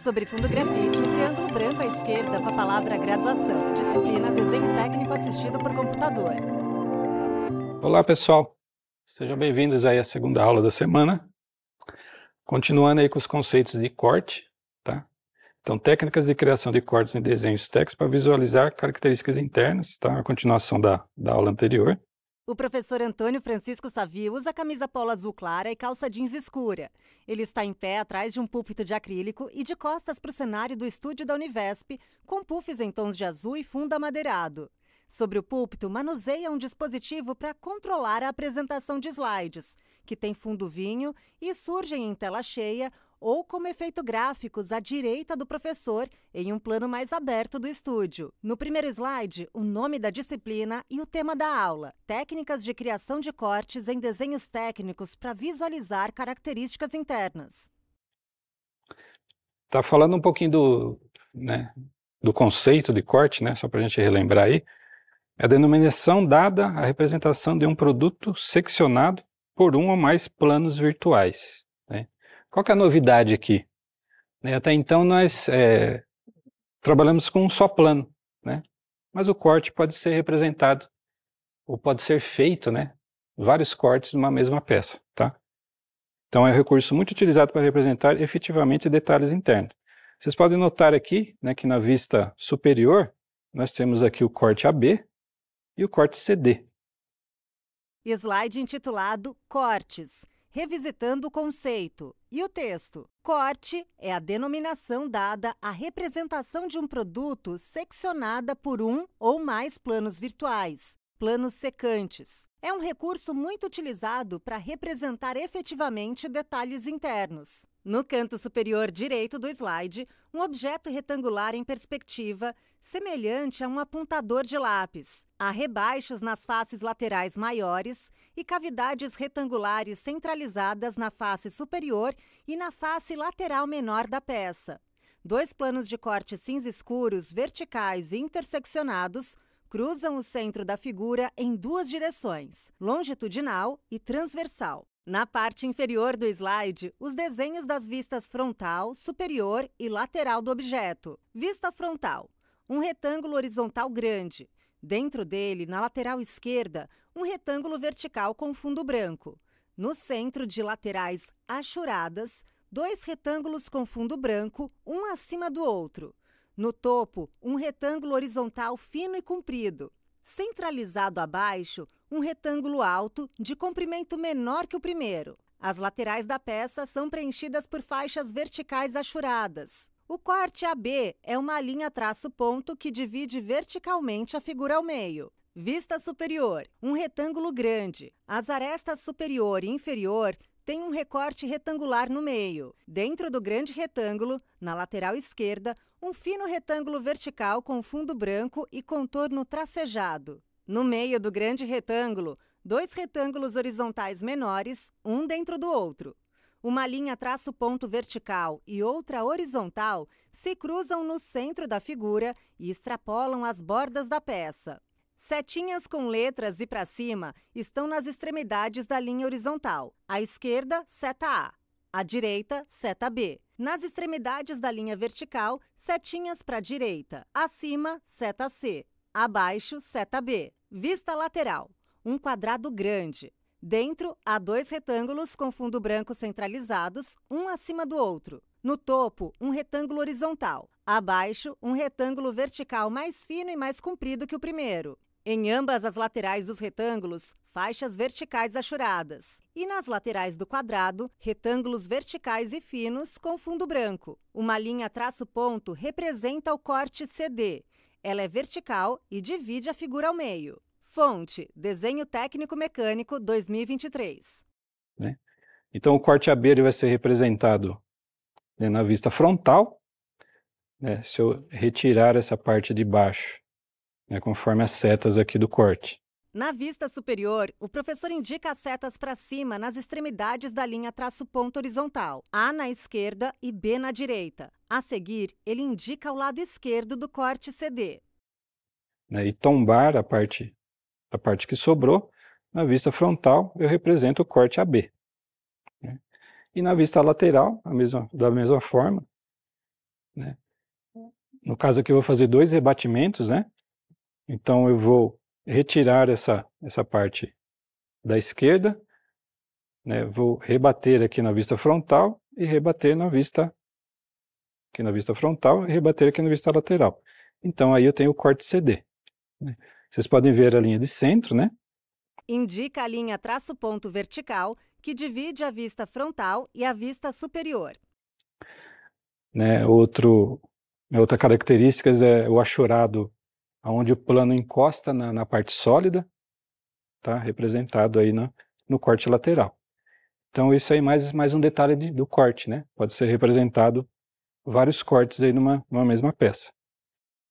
Sobre fundo grafite, um triângulo branco à esquerda com a palavra graduação. Disciplina Desenho Técnico assistido por computador. Olá pessoal, sejam bem-vindos aí à segunda aula da semana. Continuando aí com os conceitos de corte, tá? Então, técnicas de criação de cortes em desenhos técnicos para visualizar características internas, tá? A continuação da aula anterior. O professor Antônio Francisco Savio usa camisa polo azul clara e calça jeans escura. Ele está em pé atrás de um púlpito de acrílico e de costas para o cenário do estúdio da Univesp, com puffs em tons de azul e fundo amadeirado. Sobre o púlpito, manuseia um dispositivo para controlar a apresentação de slides, que tem fundo vinho e surgem em tela cheia ou como efeito gráficos à direita do professor em um plano mais aberto do estúdio. No primeiro slide, o nome da disciplina e o tema da aula: técnicas de criação de cortes em desenhos técnicos para visualizar características internas. Tá falando um pouquinho do conceito de corte, né? Só para a gente relembrar aí. É a denominação dada à representação de um produto seccionado por um ou mais planos virtuais, né? Qual que é a novidade aqui? Até então nós trabalhamos com um só plano, né? Mas o corte pode ser representado, ou pode ser feito, né? Vários cortes numa mesma peça, tá? Então é um recurso muito utilizado para representar efetivamente detalhes internos. Vocês podem notar aqui, né, que na vista superior nós temos aqui o corte AB e o corte CD. Slide intitulado Cortes, revisitando o conceito. E o texto? Corte é a denominação dada à representação de um produto seccionada por um ou mais planos virtuais, planos secantes. É um recurso muito utilizado para representar efetivamente detalhes internos. No canto superior direito do slide, um objeto retangular em perspectiva, semelhante a um apontador de lápis. Há rebaixos nas faces laterais maiores e cavidades retangulares centralizadas na face superior e na face lateral menor da peça. Dois planos de corte cinza escuros, verticais e interseccionados, cruzam o centro da figura em duas direções, longitudinal e transversal. Na parte inferior do slide, os desenhos das vistas frontal, superior e lateral do objeto. Vista frontal: um retângulo horizontal grande. Dentro dele, na lateral esquerda, um retângulo vertical com fundo branco. No centro de laterais achuradas, dois retângulos com fundo branco, um acima do outro. No topo, um retângulo horizontal fino e comprido. Centralizado abaixo, um retângulo alto, de comprimento menor que o primeiro. As laterais da peça são preenchidas por faixas verticais achuradas. O corte AB é uma linha traço-ponto que divide verticalmente a figura ao meio. Vista superior: um retângulo grande. As arestas superior e inferior têm um recorte retangular no meio. Dentro do grande retângulo, na lateral esquerda, um fino retângulo vertical com fundo branco e contorno tracejado. No meio do grande retângulo, dois retângulos horizontais menores, um dentro do outro. Uma linha traço-ponto vertical e outra horizontal se cruzam no centro da figura e extrapolam as bordas da peça. Setinhas com letras e para cima estão nas extremidades da linha horizontal. À esquerda, seta A. À direita, seta B. Nas extremidades da linha vertical, setinhas para a direita. Acima, seta C. Abaixo, seta B. Vista lateral: um quadrado grande. Dentro, há dois retângulos com fundo branco centralizados, um acima do outro. No topo, um retângulo horizontal. Abaixo, um retângulo vertical mais fino e mais comprido que o primeiro. Em ambas as laterais dos retângulos, faixas verticais achuradas. E nas laterais do quadrado, retângulos verticais e finos com fundo branco. Uma linha traço-ponto representa o corte CD. Ela é vertical e divide a figura ao meio. Fonte: Desenho Técnico Mecânico 2023. Então o corte AB ele vai ser representado, né, na vista frontal, né, se eu retirar essa parte de baixo, né, conforme as setas aqui do corte. Na vista superior, o professor indica as setas para cima nas extremidades da linha traço-ponto horizontal, A na esquerda e B na direita. A seguir, ele indica o lado esquerdo do corte CD. E tombar a parte que sobrou, na vista frontal eu represento o corte AB. E na vista lateral, da mesma forma, né? No caso aqui eu vou fazer 2 rebatimentos, né? Então eu vou retirar essa parte da esquerda, né? Vou rebater aqui na vista frontal e rebater aqui na vista frontal e rebater aqui na vista lateral. Então aí eu tenho o corte CD, né? Vocês podem ver a linha de centro, né? Indica a linha traço ponto vertical que divide a vista frontal e a vista superior. Né, outra característica é o achurado, onde o plano encosta na parte sólida, tá? Representado aí no corte lateral. Então isso aí mais um detalhe do corte, né? Pode ser representado vários cortes aí numa mesma peça.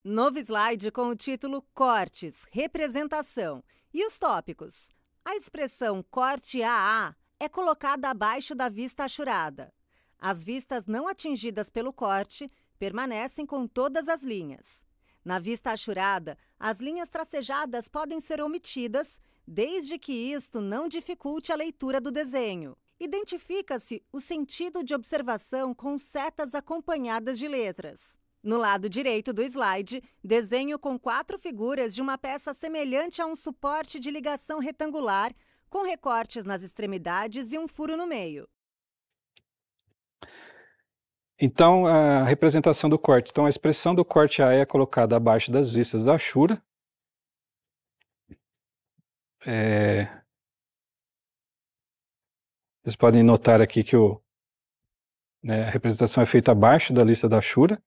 Novo slide com o título Cortes, Representação e os tópicos. A expressão corte AA é colocada abaixo da vista achurada. As vistas não atingidas pelo corte permanecem com todas as linhas. Na vista achurada, as linhas tracejadas podem ser omitidas, desde que isto não dificulte a leitura do desenho. Identifica-se o sentido de observação com setas acompanhadas de letras. No lado direito do slide, desenho com 4 figuras de uma peça semelhante a um suporte de ligação retangular, com recortes nas extremidades e um furo no meio. Então, a representação do corte. Então, a expressão do corte A é colocada abaixo das vistas da achura. Vocês podem notar aqui que a representação é feita abaixo da lista da achura.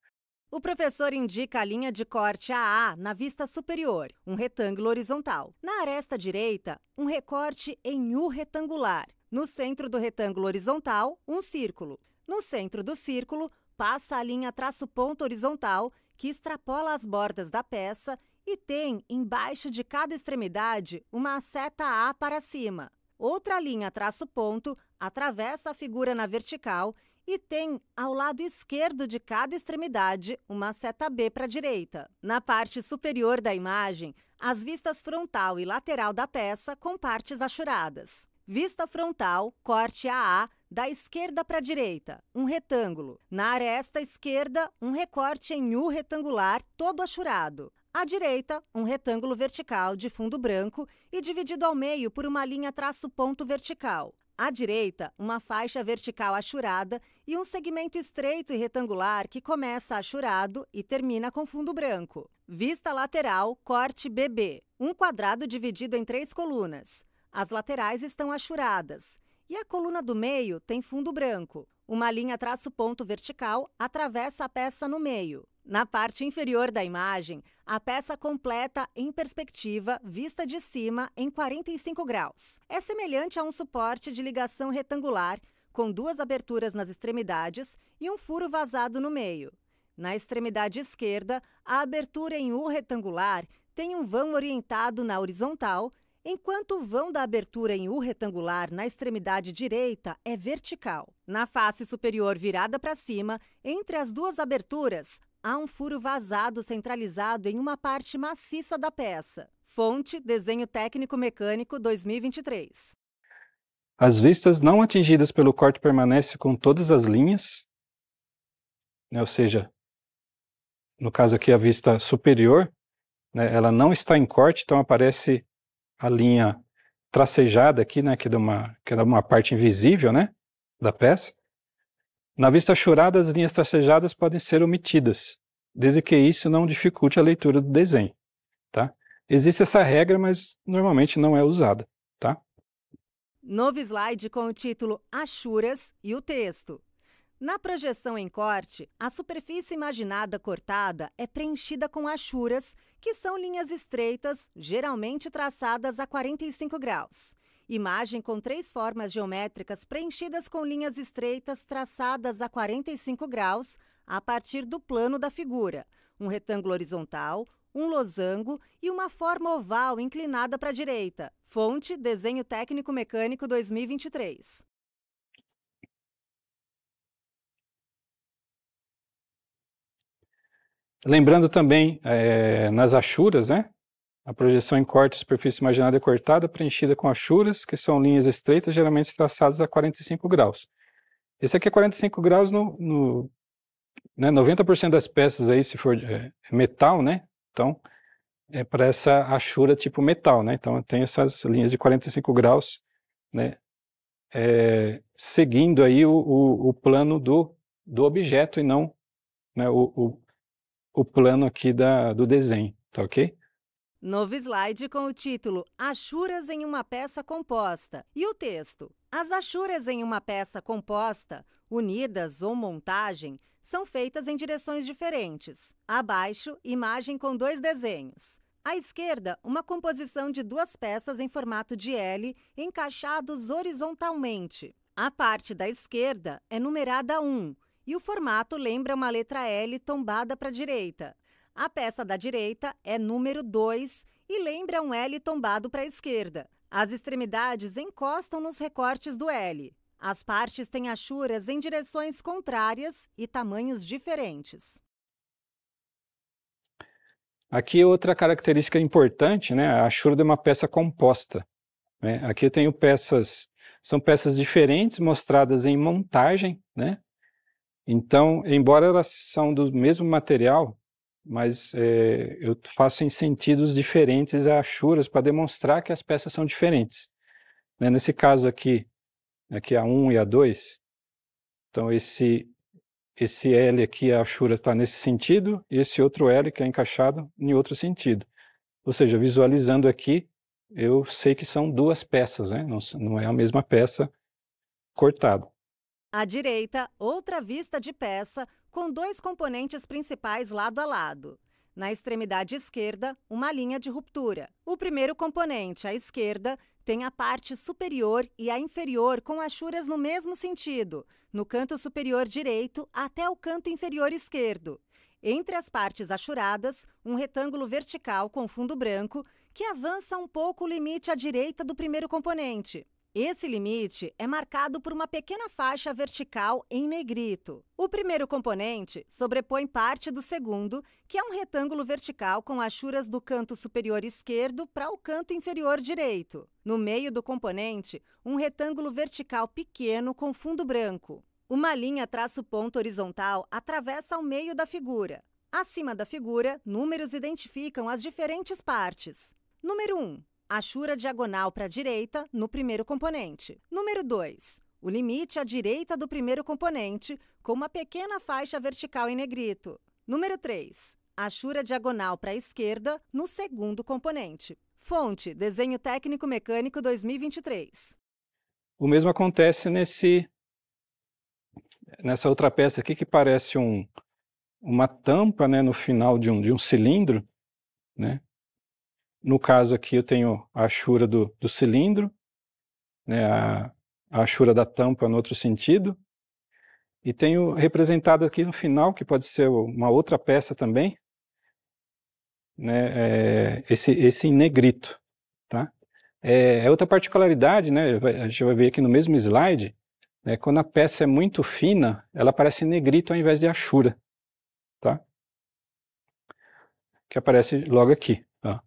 O professor indica a linha de corte AA na vista superior, um retângulo horizontal. Na aresta direita, um recorte em U retangular. No centro do retângulo horizontal, um círculo. No centro do círculo, passa a linha traço ponto horizontal, que extrapola as bordas da peça e tem, embaixo de cada extremidade, uma seta A para cima. Outra linha traço ponto atravessa a figura na vertical e tem, ao lado esquerdo de cada extremidade, uma seta B para a direita. Na parte superior da imagem, as vistas frontal e lateral da peça com partes achuradas. Vista frontal, corte AA, da esquerda para a direita, um retângulo. Na aresta esquerda, um recorte em U retangular, todo achurado. À direita, um retângulo vertical de fundo branco e dividido ao meio por uma linha traço ponto vertical. À direita, uma faixa vertical achurada e um segmento estreito e retangular que começa achurado e termina com fundo branco. Vista lateral, corte BB, um quadrado dividido em 3 colunas. As laterais estão achuradas e a coluna do meio tem fundo branco. Uma linha traço ponto vertical atravessa a peça no meio. Na parte inferior da imagem, a peça completa em perspectiva, vista de cima, em 45 graus. É semelhante a um suporte de ligação retangular, com 2 aberturas nas extremidades e um furo vazado no meio. Na extremidade esquerda, a abertura em U retangular tem um vão orientado na horizontal, enquanto o vão da abertura em U retangular na extremidade direita é vertical. Na face superior virada para cima, entre as 2 aberturas, há um furo vazado centralizado em uma parte maciça da peça. Fonte, Desenho Técnico Mecânico 2023. As vistas não atingidas pelo corte permanecem com todas as linhas, né, ou seja, no caso aqui a vista superior, né, ela não está em corte, então aparece a linha tracejada aqui, né, que é uma parte invisível, né, da peça. Na vista achurada, as linhas tracejadas podem ser omitidas, desde que isso não dificulte a leitura do desenho, tá? Existe essa regra, mas normalmente não é usada, tá? Novo slide com o título Achuras e o texto. Na projeção em corte, a superfície imaginada cortada é preenchida com achuras, que são linhas estreitas, geralmente traçadas a 45 graus. Imagem com 3 formas geométricas preenchidas com linhas estreitas traçadas a 45 graus a partir do plano da figura, um retângulo horizontal, um losango e uma forma oval inclinada para a direita. Fonte, Desenho Técnico Mecânico 2023. Lembrando também, nas achuras, né? A projeção em corte, a superfície imaginada é cortada, preenchida com achuras, que são linhas estreitas, geralmente traçadas a 45 graus. Esse aqui é 45 graus né, 90% das peças aí, se for metal, né, então é para essa achura tipo metal, né, então tem essas linhas de 45 graus, né, seguindo aí o plano do objeto e não, né, o plano aqui do desenho, tá ok? Novo slide com o título Achuras em uma peça composta. E o texto: as achuras em uma peça composta, unidas ou montagem, são feitas em direções diferentes. Abaixo, imagem com 2 desenhos. À esquerda, uma composição de 2 peças em formato de L encaixados horizontalmente. A parte da esquerda é numerada 1 e o formato lembra uma letra L tombada para a direita. A peça da direita é número 2 e lembra um L tombado para a esquerda. As extremidades encostam nos recortes do L. As partes têm achuras em direções contrárias e tamanhos diferentes. Aqui outra característica importante, né, a achura de uma peça composta, né? Aqui eu tenho são peças diferentes mostradas em montagem, né? Então, embora elas são do mesmo material, mas eu faço em sentidos diferentes as achuras para demonstrar que as peças são diferentes, né? Nesse caso aqui a 1 e a 2, então esse L aqui, a achura está nesse sentido, e esse outro L que é encaixado em outro sentido. Ou seja, visualizando aqui, eu sei que são 2 peças, né? Não é a mesma peça cortada. À direita, outra vista de peça com 2 componentes principais lado a lado. Na extremidade esquerda, uma linha de ruptura. O primeiro componente, à esquerda, tem a parte superior e a inferior com achuras no mesmo sentido, no canto superior direito até o canto inferior esquerdo. Entre as partes achuradas, um retângulo vertical com fundo branco que avança um pouco o limite à direita do primeiro componente. Esse limite é marcado por uma pequena faixa vertical em negrito. O primeiro componente sobrepõe parte do segundo, que é um retângulo vertical com achuras do canto superior esquerdo para o canto inferior direito. No meio do componente, um retângulo vertical pequeno com fundo branco. Uma linha traço-ponto horizontal atravessa o meio da figura. Acima da figura, números identificam as diferentes partes. Número 1. Achura diagonal para a direita no primeiro componente. Número 2. O limite à direita do primeiro componente, com uma pequena faixa vertical em negrito. Número 3. Achura diagonal para a esquerda no segundo componente. Fonte: Desenho Técnico Mecânico 2023. O mesmo acontece nessa outra peça aqui, que parece uma tampa, né, no final de um cilindro, né? No caso aqui eu tenho a achura do cilindro, né, a achura da tampa no outro sentido, e tenho representado aqui no final, que pode ser uma outra peça também, né, esse em negrito, tá? Outra particularidade, né, a gente vai ver aqui no mesmo slide, né, quando a peça é muito fina, ela aparece em negrito ao invés de achura, tá? Que aparece logo aqui, ó.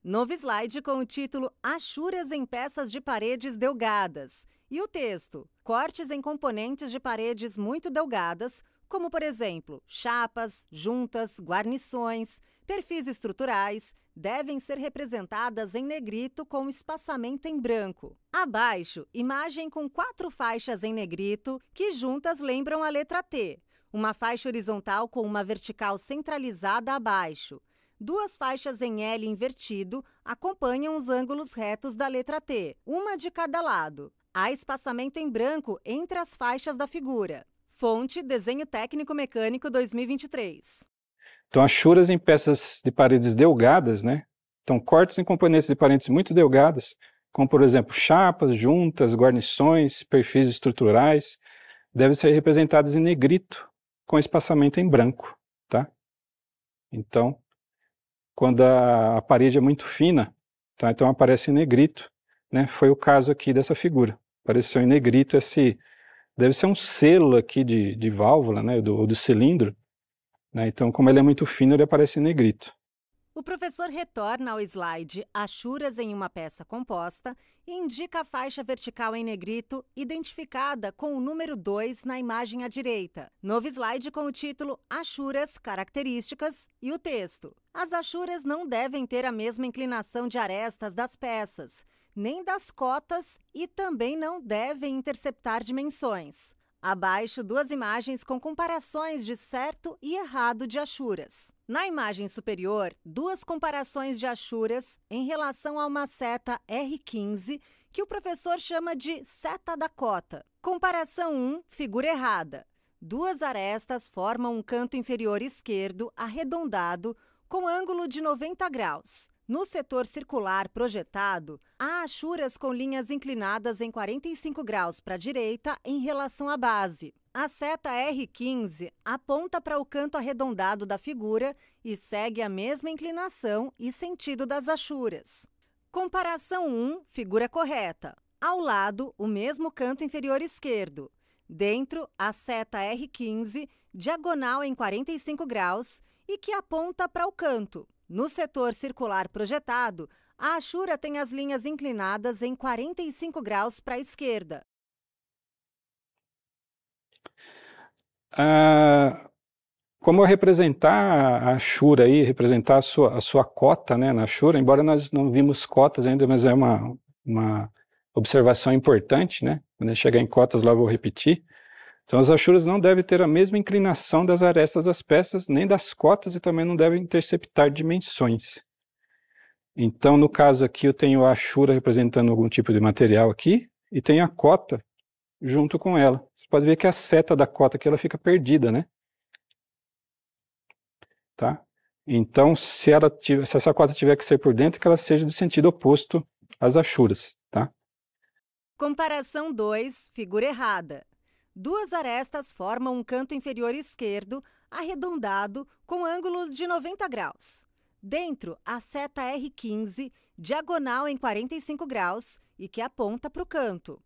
Novo slide com o título Achuras em peças de paredes delgadas. E o texto: cortes em componentes de paredes muito delgadas, como por exemplo, chapas, juntas, guarnições, perfis estruturais, devem ser representadas em negrito com espaçamento em branco. Abaixo, imagem com 4 faixas em negrito que juntas lembram a letra T. Uma faixa horizontal com uma vertical centralizada abaixo. 2 faixas em L invertido acompanham os ângulos retos da letra T, uma de cada lado. Há espaçamento em branco entre as faixas da figura. Fonte: Desenho Técnico Mecânico 2023. Então, achuras em peças de paredes delgadas, né? Então, cortes em componentes de paredes muito delgadas, como, por exemplo, chapas, juntas, guarnições, perfis estruturais, devem ser representados em negrito, com espaçamento em branco, tá? Então, quando a parede é muito fina, tá? Então aparece em negrito, né? Foi o caso aqui dessa figura. Apareceu em negrito deve ser um selo aqui de válvula, né? Do cilindro, né? Então, como ele é muito fino, ele aparece em negrito. O professor retorna ao slide Achuras em uma peça composta e indica a faixa vertical em negrito, identificada com o número 2 na imagem à direita. Novo slide com o título Achuras, características e o texto. As achuras não devem ter a mesma inclinação de arestas das peças, nem das cotas, e também não devem interceptar dimensões. Abaixo, duas imagens com comparações de certo e errado de achuras. Na imagem superior, duas comparações de achuras em relação a uma seta R15, que o professor chama de seta da cota. Comparação 1, figura errada. Duas arestas formam um canto inferior esquerdo arredondado com ângulo de 90 graus. No setor circular projetado, há achuras com linhas inclinadas em 45 graus para a direita em relação à base. A seta R15 aponta para o canto arredondado da figura e segue a mesma inclinação e sentido das achuras. Comparação 1, figura correta. Ao lado, o mesmo canto inferior esquerdo. Dentro, a seta R15, diagonal em 45 graus e que aponta para o canto. No setor circular projetado, a achura tem as linhas inclinadas em 45 graus para a esquerda. Como representar a achura aí, representar a sua cota, né, na achura, embora nós não vimos cotas ainda, mas é uma observação importante, né? Quando eu chegar em cotas lá eu vou repetir. Então as achuras não devem ter a mesma inclinação das arestas das peças, nem das cotas, e também não devem interceptar dimensões. Então, no caso aqui, eu tenho a achura representando algum tipo de material aqui, e tenho a cota junto com ela. Você pode ver que a seta da cota aqui ela fica perdida, né? Tá? Então, se essa cota tiver que ser por dentro, que ela seja do sentido oposto às achuras. Tá? Comparação 2, figura errada. Duas arestas formam um canto inferior esquerdo arredondado com ângulo de 90 graus. Dentro, a seta R15, diagonal em 45 graus e que aponta para o canto.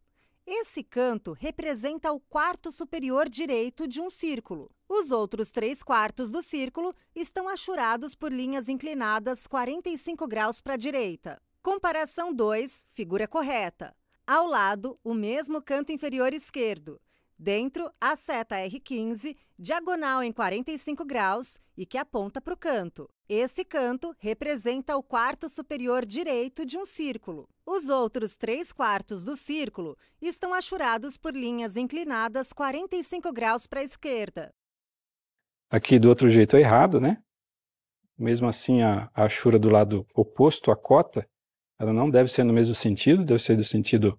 Esse canto representa o quarto superior direito de um círculo. Os outros 3/4 do círculo estão achurados por linhas inclinadas 45 graus para a direita. Comparação 2, figura correta. Ao lado, o mesmo canto inferior esquerdo. Dentro, a seta R15, diagonal em 45 graus e que aponta para o canto. Esse canto representa o quarto superior direito de um círculo. Os outros 3/4 do círculo estão achurados por linhas inclinadas 45 graus para a esquerda. Aqui do outro jeito é errado, né? Mesmo assim, a achura do lado oposto à cota, ela não deve ser no mesmo sentido, deve ser do sentido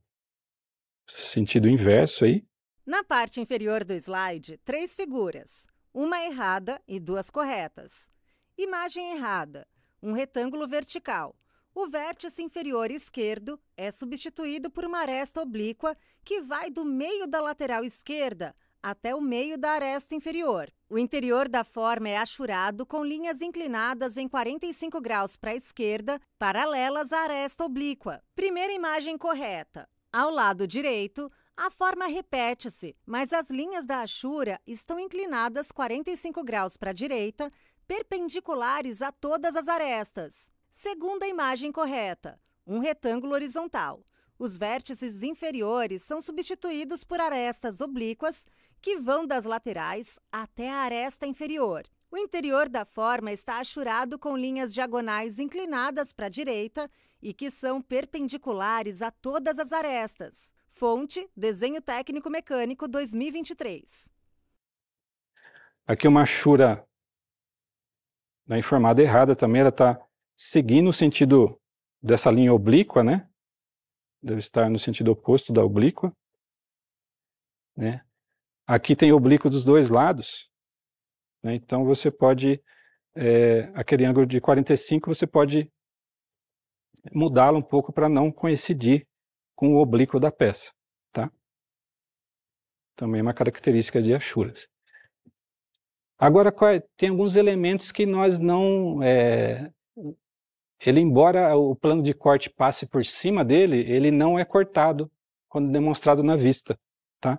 inverso aí. Na parte inferior do slide, 3 figuras, uma errada e 2 corretas. Imagem errada, um retângulo vertical. O vértice inferior esquerdo é substituído por uma aresta oblíqua que vai do meio da lateral esquerda até o meio da aresta inferior. O interior da forma é achurado com linhas inclinadas em 45 graus para a esquerda, paralelas à aresta oblíqua. Primeira imagem correta. Ao lado direito, a forma repete-se, mas as linhas da achura estão inclinadas 45 graus para a direita, perpendiculares a todas as arestas. Segunda imagem correta, um retângulo horizontal. Os vértices inferiores são substituídos por arestas oblíquas que vão das laterais até a aresta inferior. O interior da forma está achurado com linhas diagonais inclinadas para a direita e que são perpendiculares a todas as arestas. Fonte, Desenho Técnico Mecânico 2023. Aqui uma achura informada errada também, ela está seguindo o sentido dessa linha oblíqua, né? Deve estar no sentido oposto da oblíqua. Né? Aqui tem oblíquo dos dois lados, né? Então você pode, aquele ângulo de 45, você pode mudá-lo um pouco para não coincidir com o oblíquo da peça, tá? Também é uma característica de achuras. Agora, tem alguns elementos que nós não... ele, embora o plano de corte passe por cima dele, ele não é cortado quando demonstrado na vista, tá?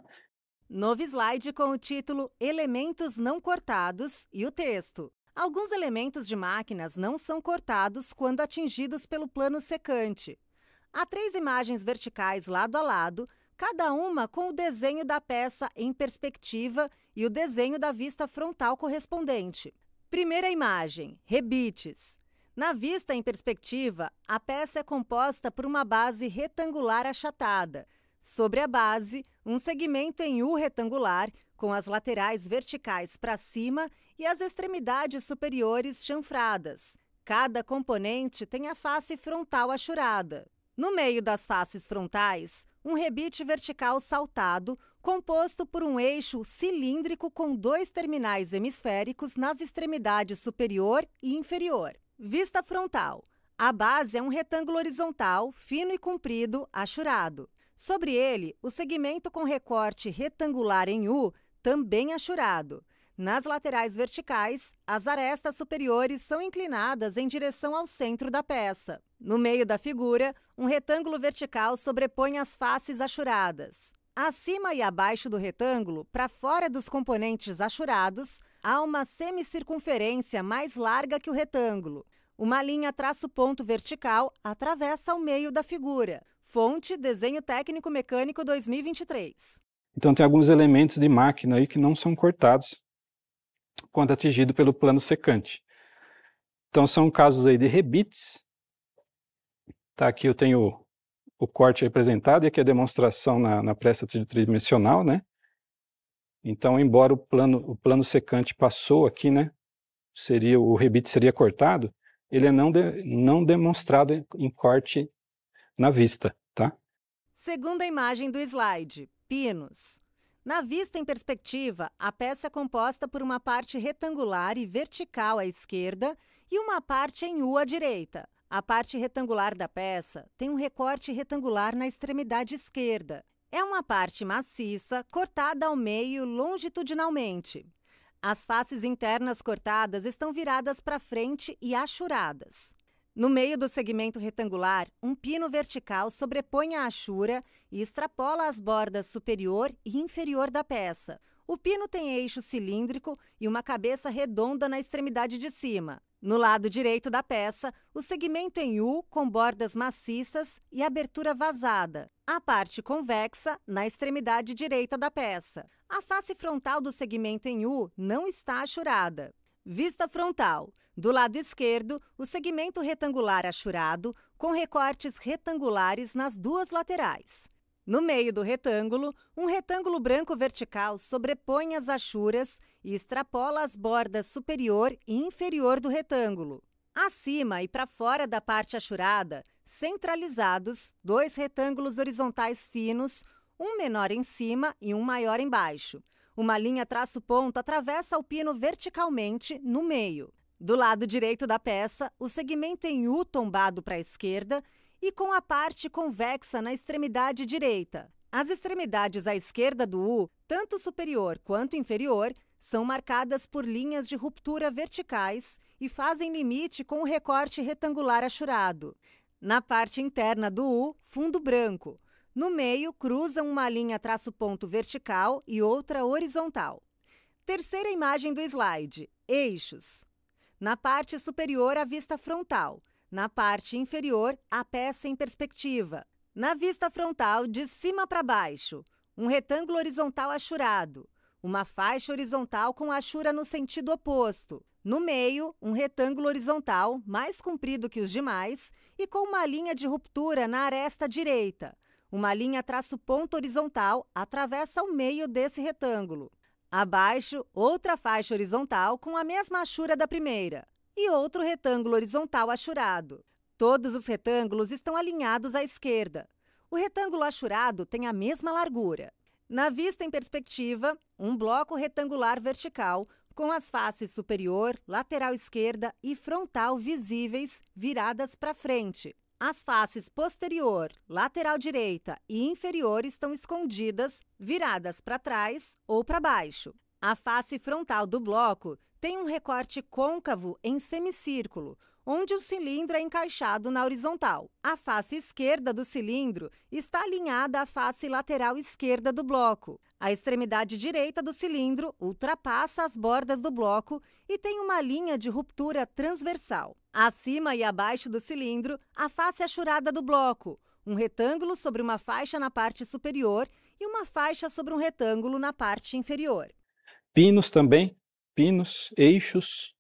Novo slide com o título Elementos não cortados e o texto. Alguns elementos de máquinas não são cortados quando atingidos pelo plano secante. Há 3 imagens verticais lado a lado, cada uma com o desenho da peça em perspectiva e o desenho da vista frontal correspondente. Primeira imagem, rebites. Na vista em perspectiva, a peça é composta por uma base retangular achatada. Sobre a base, um segmento em U retangular, com as laterais verticais para cima e as extremidades superiores chanfradas. Cada componente tem a face frontal achurada. No meio das faces frontais, um rebite vertical saltado, composto por um eixo cilíndrico com 2 terminais hemisféricos nas extremidades superior e inferior. Vista frontal. A base é um retângulo horizontal, fino e comprido, achurado. Sobre ele, o segmento com recorte retangular em U, também achurado. Nas laterais verticais, as arestas superiores são inclinadas em direção ao centro da peça. No meio da figura, um retângulo vertical sobrepõe as faces achuradas. Acima e abaixo do retângulo, para fora dos componentes achurados, há uma semicircunferência mais larga que o retângulo. Uma linha traço-ponto vertical atravessa o meio da figura. Fonte, Desenho Técnico Mecânico 2023. Então tem alguns elementos de máquina aí que não são cortados quando atingido pelo plano secante. Então são casos aí de rebites. Tá, aqui eu tenho o corte representado e aqui a demonstração na peça tridimensional, né? Então, embora o plano secante passou aqui, né? O rebite seria cortado, ele é não demonstrado em corte na vista, tá? Segunda imagem do slide, pinos. Na vista em perspectiva, a peça é composta por uma parte retangular e vertical à esquerda e uma parte em U à direita. A parte retangular da peça tem um recorte retangular na extremidade esquerda. É uma parte maciça, cortada ao meio longitudinalmente. As faces internas cortadas estão viradas para frente e achuradas. No meio do segmento retangular, um pino vertical sobrepõe a achura e extrapola as bordas superior e inferior da peça. O pino tem eixo cilíndrico e uma cabeça redonda na extremidade de cima. No lado direito da peça, o segmento em U com bordas maciças e abertura vazada. A parte convexa na extremidade direita da peça. A face frontal do segmento em U não está achurada. Vista frontal. Do lado esquerdo, o segmento retangular achurado, com recortes retangulares nas 2 laterais. No meio do retângulo, um retângulo branco vertical sobrepõe as achuras e extrapola as bordas superior e inferior do retângulo. Acima e para fora da parte achurada, centralizados, 2 retângulos horizontais finos, um menor em cima e um maior embaixo. Uma linha traço-ponto atravessa o pino verticalmente no meio. Do lado direito da peça, o segmento em U tombado para a esquerda e com a parte convexa na extremidade direita. As extremidades à esquerda do U, tanto superior quanto inferior, são marcadas por linhas de ruptura verticais e fazem limite com o recorte retangular achurado. Na parte interna do U, fundo branco. No meio, cruzam uma linha traço-ponto vertical e outra horizontal. Terceira imagem do slide, eixos. Na parte superior, a vista frontal. Na parte inferior, a peça em perspectiva. Na vista frontal, de cima para baixo, um retângulo horizontal achurado. Uma faixa horizontal com achura no sentido oposto. No meio, um retângulo horizontal mais comprido que os demais e com uma linha de ruptura na aresta direita. Uma linha traço-ponto horizontal atravessa o meio desse retângulo. Abaixo, outra faixa horizontal com a mesma achura da primeira. E outro retângulo horizontal achurado. Todos os retângulos estão alinhados à esquerda. O retângulo achurado tem a mesma largura. Na vista em perspectiva, um bloco retangular vertical com as faces superior, lateral esquerda e frontal visíveis viradas para frente. As faces posterior, lateral direita e inferior estão escondidas, viradas para trás ou para baixo. A face frontal do bloco tem um recorte côncavo em semicírculo. onde o cilindro é encaixado na horizontal. A face esquerda do cilindro está alinhada à face lateral esquerda do bloco. A extremidade direita do cilindro ultrapassa as bordas do bloco e tem uma linha de ruptura transversal. Acima e abaixo do cilindro, a face achurada do bloco, um retângulo sobre uma faixa na parte superior e uma faixa sobre um retângulo na parte inferior. Pinos também, pinos, eixos,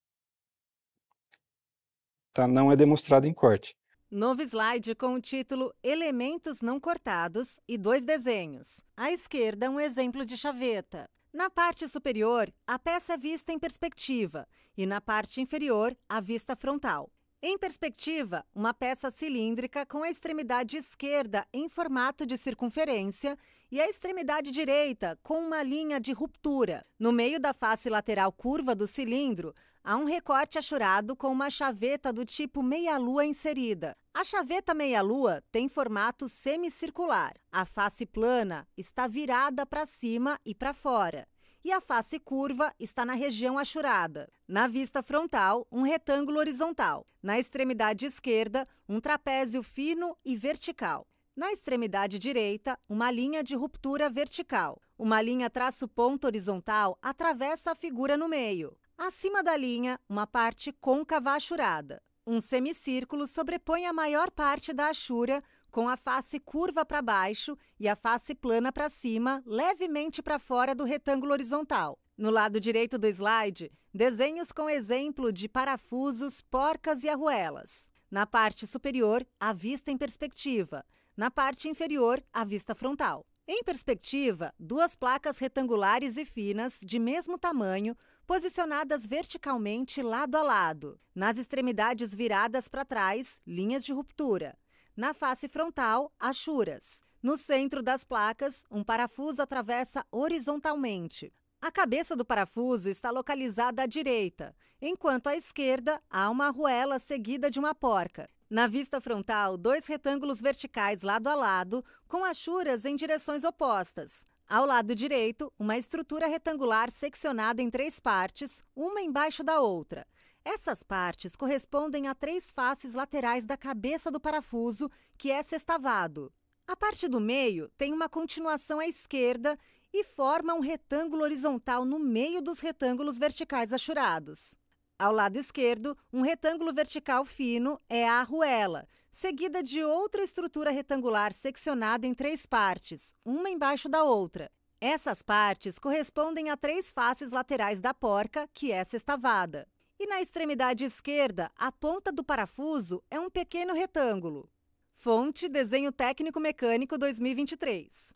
tá? Não é demonstrado em corte. Novo slide com o título Elementos não cortados e 2 desenhos. À esquerda, um exemplo de chaveta. Na parte superior, a peça é vista em perspectiva e na parte inferior, a vista frontal. Em perspectiva, uma peça cilíndrica com a extremidade esquerda em formato de circunferência e a extremidade direita com uma linha de ruptura. No meio da face lateral curva do cilindro, há um recorte achurado com uma chaveta do tipo meia-lua inserida. A chaveta meia-lua tem formato semicircular. A face plana está virada para cima e para fora. E a face curva está na região achurada. Na vista frontal, um retângulo horizontal. Na extremidade esquerda, um trapézio fino e vertical. Na extremidade direita, uma linha de ruptura vertical. Uma linha traço-ponto horizontal atravessa a figura no meio. Acima da linha, uma parte côncava achurada. Um semicírculo sobrepõe a maior parte da achura, com a face curva para baixo e a face plana para cima, levemente para fora do retângulo horizontal. No lado direito do slide, desenhos com exemplo de parafusos, porcas e arruelas. Na parte superior, a vista em perspectiva. Na parte inferior, a vista frontal. Em perspectiva, 2 placas retangulares e finas, de mesmo tamanho, posicionadas verticalmente lado a lado. Nas extremidades viradas para trás, linhas de ruptura. Na face frontal, achuras. No centro das placas, um parafuso atravessa horizontalmente. A cabeça do parafuso está localizada à direita, enquanto à esquerda há uma arruela seguida de uma porca. Na vista frontal, 2 retângulos verticais lado a lado, com achuras em direções opostas. Ao lado direito, uma estrutura retangular seccionada em 3 partes, uma embaixo da outra. Essas partes correspondem a 3 faces laterais da cabeça do parafuso, que é sextavado. A parte do meio tem uma continuação à esquerda e forma um retângulo horizontal no meio dos retângulos verticais achurados. Ao lado esquerdo, um retângulo vertical fino é a arruela, seguida de outra estrutura retangular seccionada em 3 partes, uma embaixo da outra. Essas partes correspondem a 3 faces laterais da porca, que é sextavada. E na extremidade esquerda, a ponta do parafuso é um pequeno retângulo. Fonte Desenho Técnico Mecânico 2023.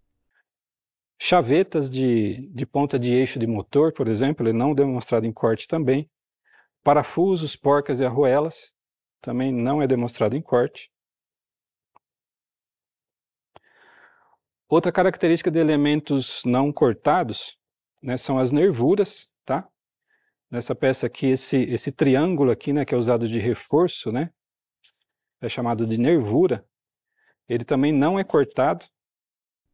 Chavetas de ponta de eixo de motor, por exemplo, ele não é demonstrado em corte também. Parafusos, porcas e arruelas, também não é demonstrado em corte. Outra característica de elementos não cortados, né, são as nervuras, tá? Nessa peça aqui, esse triângulo aqui, né, que é usado de reforço, né, é chamado de nervura, ele também não é cortado.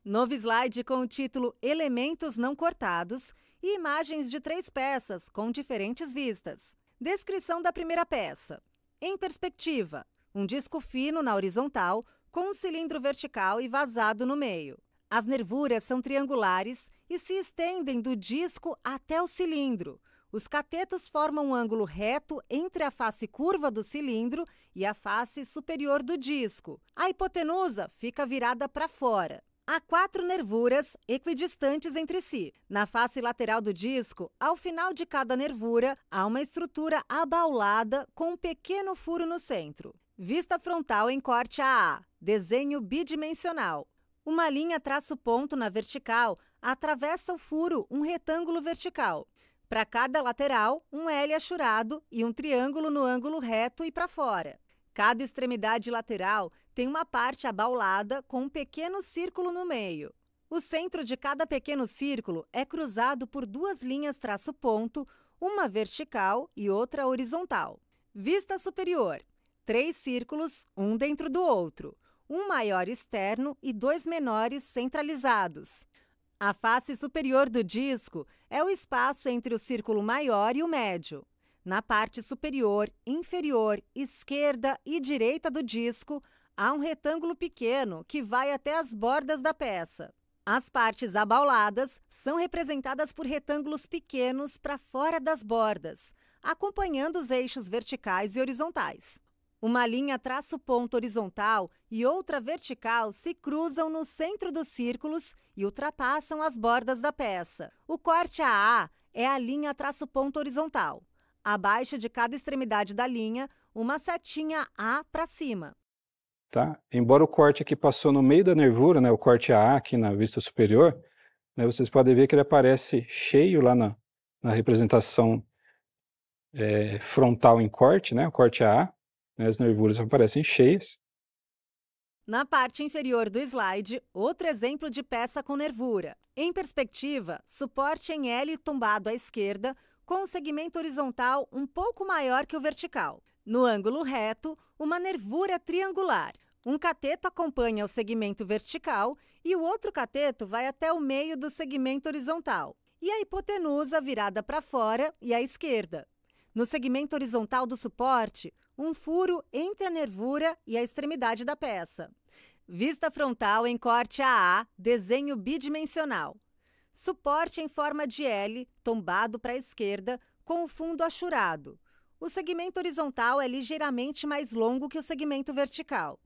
Novo slide com o título Elementos não cortados e imagens de 3 peças com diferentes vistas. Descrição da primeira peça. Em perspectiva, um disco fino na horizontal com um cilindro vertical e vazado no meio. As nervuras são triangulares e se estendem do disco até o cilindro. Os catetos formam um ângulo reto entre a face curva do cilindro e a face superior do disco. A hipotenusa fica virada para fora. Há 4 nervuras equidistantes entre si. Na face lateral do disco, ao final de cada nervura, há uma estrutura abaulada com um pequeno furo no centro. Vista frontal em corte AA, desenho bidimensional. Uma linha traço-ponto na vertical atravessa o furo, um retângulo vertical. Para cada lateral, um L achurado e um triângulo no ângulo reto e para fora. Cada extremidade lateral tem uma parte abaulada com um pequeno círculo no meio. O centro de cada pequeno círculo é cruzado por 2 linhas traço-ponto, uma vertical e outra horizontal. Vista superior. 3 círculos, um dentro do outro. Um maior externo e 2 menores centralizados. A face superior do disco é o espaço entre o círculo maior e o médio. Na parte superior, inferior, esquerda e direita do disco, há um retângulo pequeno que vai até as bordas da peça. As partes abauladas são representadas por retângulos pequenos para fora das bordas, acompanhando os eixos verticais e horizontais. Uma linha traço-ponto horizontal e outra vertical se cruzam no centro dos círculos e ultrapassam as bordas da peça. O corte AA é a linha traço-ponto horizontal. Abaixo de cada extremidade da linha, uma setinha A para cima. Tá? Embora o corte aqui passou no meio da nervura, né, o corte AA aqui na vista superior, né, vocês podem ver que ele aparece cheio lá na representação frontal em corte, né, o corte AA, né, as nervuras aparecem cheias. Na parte inferior do slide, outro exemplo de peça com nervura. Em perspectiva, suporte em L tombado à esquerda, com o segmento horizontal um pouco maior que o vertical. No ângulo reto, uma nervura triangular. Um cateto acompanha o segmento vertical e o outro cateto vai até o meio do segmento horizontal. E a hipotenusa virada para fora e à esquerda. No segmento horizontal do suporte, um furo entre a nervura e a extremidade da peça. Vista frontal em corte AA, desenho bidimensional. Suporte em forma de L, tombado para a esquerda, com o fundo achurado. O segmento horizontal é ligeiramente mais longo que o segmento vertical.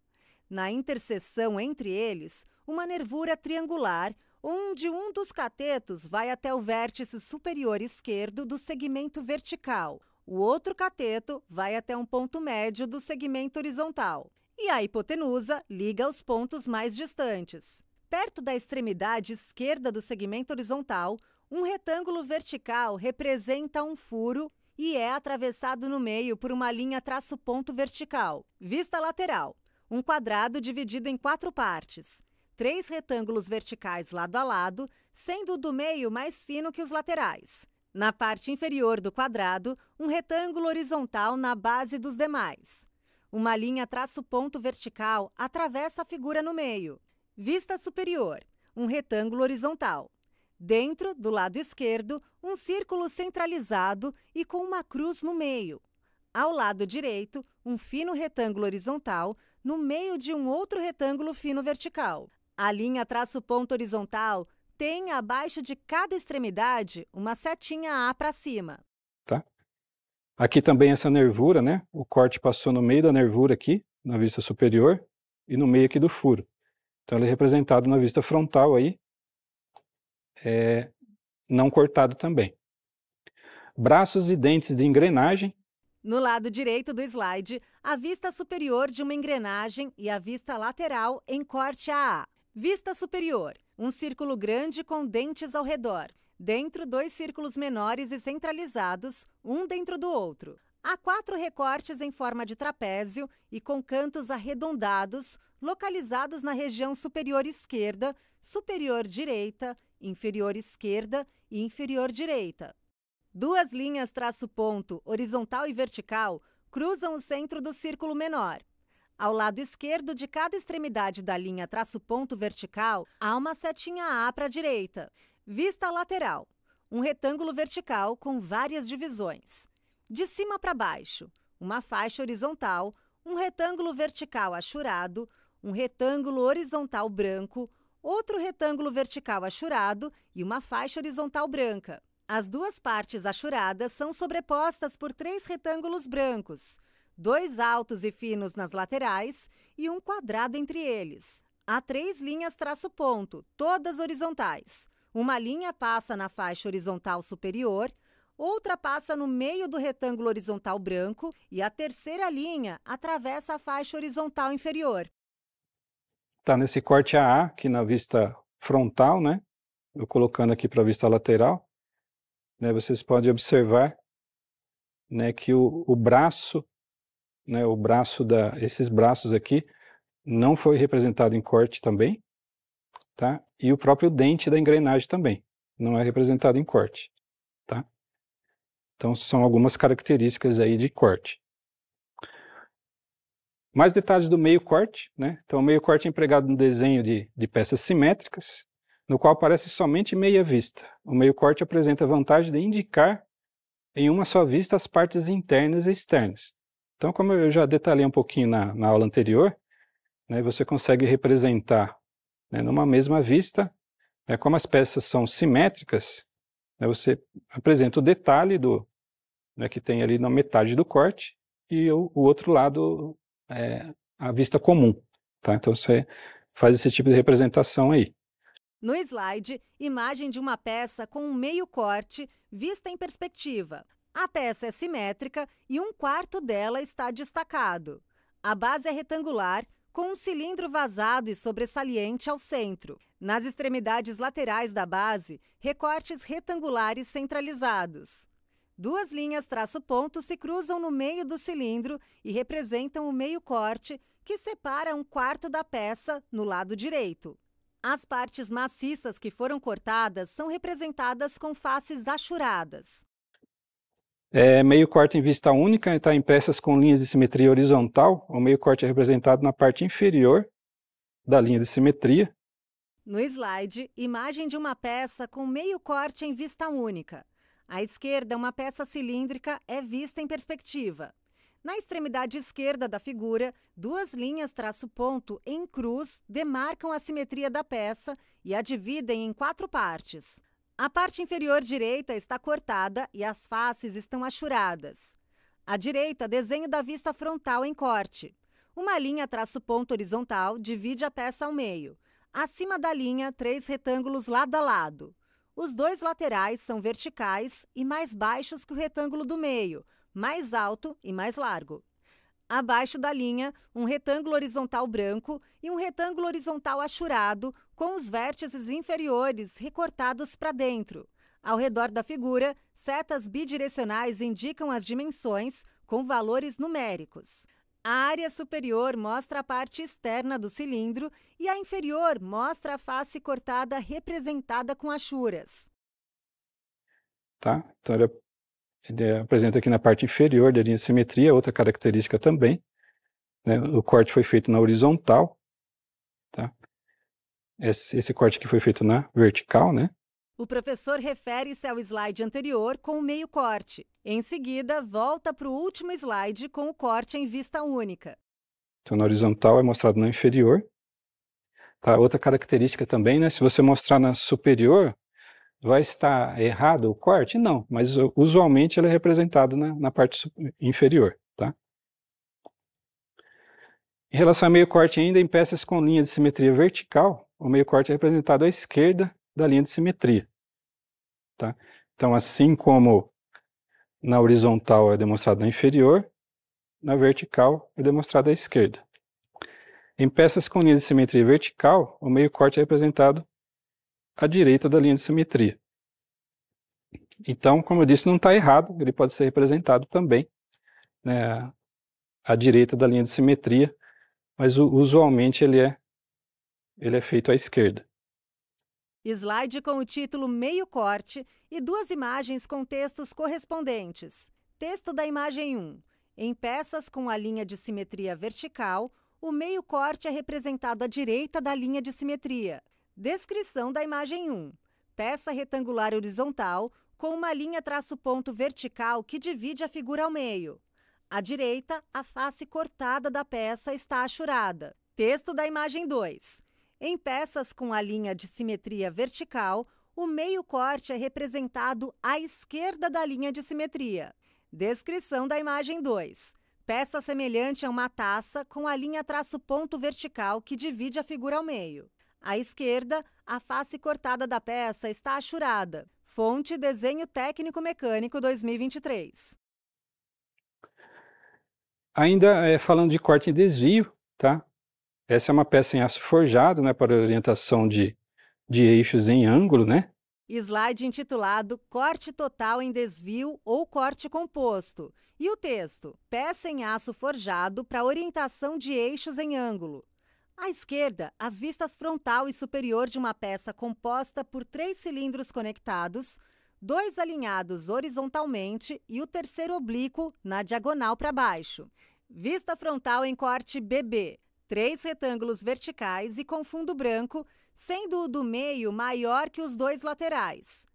Na interseção entre eles, uma nervura triangular, onde um dos catetos vai até o vértice superior esquerdo do segmento vertical. O outro cateto vai até um ponto médio do segmento horizontal. E a hipotenusa liga os pontos mais distantes. Perto da extremidade esquerda do segmento horizontal, um retângulo vertical representa um furo e é atravessado no meio por uma linha traço-ponto vertical. Vista lateral. Um quadrado dividido em 4 partes. 3 retângulos verticais lado a lado, sendo o do meio mais fino que os laterais. Na parte inferior do quadrado, um retângulo horizontal na base dos demais. Uma linha traço-ponto vertical atravessa a figura no meio. Vista superior, um retângulo horizontal. Dentro, do lado esquerdo, um círculo centralizado e com uma cruz no meio. Ao lado direito, um fino retângulo horizontal no meio de um outro retângulo fino vertical. A linha traço-ponto horizontal tem abaixo de cada extremidade uma setinha A para cima. Tá? Aqui também essa nervura, né? O corte passou no meio da nervura aqui, na vista superior, e no meio aqui do furo. Então ele é representado na vista frontal aí, não cortado também. Braços e dentes de engrenagem. No lado direito do slide, a vista superior de uma engrenagem e a vista lateral em corte AA. Vista superior, um círculo grande com dentes ao redor. Dentro, 2 círculos menores e centralizados, um dentro do outro. Há 4 recortes em forma de trapézio e com cantos arredondados, localizados na região superior esquerda, superior direita, inferior esquerda e inferior direita. 2 linhas traço-ponto, horizontal e vertical, cruzam o centro do círculo menor. Ao lado esquerdo de cada extremidade da linha traço-ponto vertical, há uma setinha A para a direita. Vista lateral, um retângulo vertical com várias divisões. De cima para baixo, uma faixa horizontal, um retângulo vertical achurado, um retângulo horizontal branco, outro retângulo vertical achurado e uma faixa horizontal branca. As 2 partes achuradas são sobrepostas por 3 retângulos brancos, 2 altos e finos nas laterais e um quadrado entre eles. Há 3 linhas traço-ponto, todas horizontais. Uma linha passa na faixa horizontal superior, outra passa no meio do retângulo horizontal branco e a terceira linha atravessa a faixa horizontal inferior. Tá nesse corte AA, aqui na vista frontal, né? Eu colocando aqui para a vista lateral, né? Vocês podem observar, né, que o braço, né, esses braços aqui não foi representado em corte também, tá? E o próprio dente da engrenagem também não é representado em corte, tá? Então são algumas características aí de corte. Mais detalhes do meio corte, né? Então o meio corte é empregado no desenho de peças simétricas, no qual aparece somente meia vista. O meio corte apresenta a vantagem de indicar em uma só vista as partes internas e externas. Então, como eu já detalhei um pouquinho na aula anterior, né, você consegue representar, né, numa mesma vista, né, como as peças são simétricas, né, você apresenta o detalhe né, que tem ali na metade do corte e o outro lado é a vista comum. Tá? Então você faz esse tipo de representação aí. No slide, imagem de uma peça com um meio corte vista em perspectiva. A peça é simétrica e um quarto dela está destacado. A base é retangular, com um cilindro vazado e sobressalente ao centro. Nas extremidades laterais da base, recortes retangulares centralizados. Duas linhas traço-ponto se cruzam no meio do cilindro e representam o meio corte, que separa um quarto da peça no lado direito. As partes maciças que foram cortadas são representadas com faces achuradas. Meio corte em vista única está em peças com linhas de simetria horizontal. O meio corte é representado na parte inferior da linha de simetria. No slide, imagem de uma peça com meio corte em vista única. À esquerda, uma peça cilíndrica é vista em perspectiva. Na extremidade esquerda da figura, duas linhas traço-ponto em cruz demarcam a simetria da peça e a dividem em 4 partes. A parte inferior direita está cortada e as faces estão achuradas. À direita, desenho da vista frontal em corte. Uma linha traço-ponto horizontal divide a peça ao meio. Acima da linha, 3 retângulos lado a lado. Os 2 laterais são verticais e mais baixos que o retângulo do meio, mais alto e mais largo. Abaixo da linha, um retângulo horizontal branco e um retângulo horizontal achurado, com os vértices inferiores recortados para dentro. Ao redor da figura, setas bidirecionais indicam as dimensões, com valores numéricos. A área superior mostra a parte externa do cilindro e a inferior mostra a face cortada representada com achuras. Tá? Então ele apresenta aqui na parte inferior da linha de simetria, outra característica também. Né? O corte foi feito na horizontal. Tá? Esse corte aqui foi feito na vertical, né? O professor refere-se ao slide anterior com o meio corte. Em seguida, volta para o último slide com o corte em vista única. Então, na horizontal é mostrado na inferior. Tá? Outra característica também, né? Se você mostrar na superior, vai estar errado o corte? Não, mas usualmente ele é representado na parte inferior. Tá? Em relação ao meio corte ainda, em peças com linha de simetria vertical, o meio corte é representado à esquerda da linha de simetria. Tá? Então, assim como na horizontal é demonstrado na inferior, na vertical é demonstrado à esquerda. Em peças com linha de simetria vertical, o meio corte é representado à direita da linha de simetria. Então, como eu disse, não está errado, ele pode ser representado também, né, à direita da linha de simetria, mas usualmente ele é feito à esquerda. Slide com o título Meio Corte e 2 imagens com textos correspondentes. Texto da imagem 1. Em peças com a linha de simetria vertical, o meio corte é representado à direita da linha de simetria. Descrição da imagem 1. Peça retangular horizontal com uma linha traço-ponto vertical que divide a figura ao meio. À direita, a face cortada da peça está achurada. Texto da imagem 2. Em peças com a linha de simetria vertical, o meio corte é representado à esquerda da linha de simetria. Descrição da imagem 2. Peça semelhante a uma taça com a linha traço-ponto vertical que divide a figura ao meio. À esquerda, a face cortada da peça está achurada. Fonte Desenho Técnico Mecânico 2023. Ainda falando de corte em desvio, tá? Essa é uma peça em aço forjado, né, para orientação de eixos em ângulo, né? Slide intitulado Corte Total em Desvio ou Corte Composto. E o texto: Peça em aço forjado para orientação de eixos em ângulo. À esquerda, as vistas frontal e superior de uma peça composta por 3 cilindros conectados, 2 alinhados horizontalmente e o terceiro oblíquo na diagonal para baixo. Vista frontal em corte BB. 3 retângulos verticais e com fundo branco, sendo o do meio maior que os 2 laterais.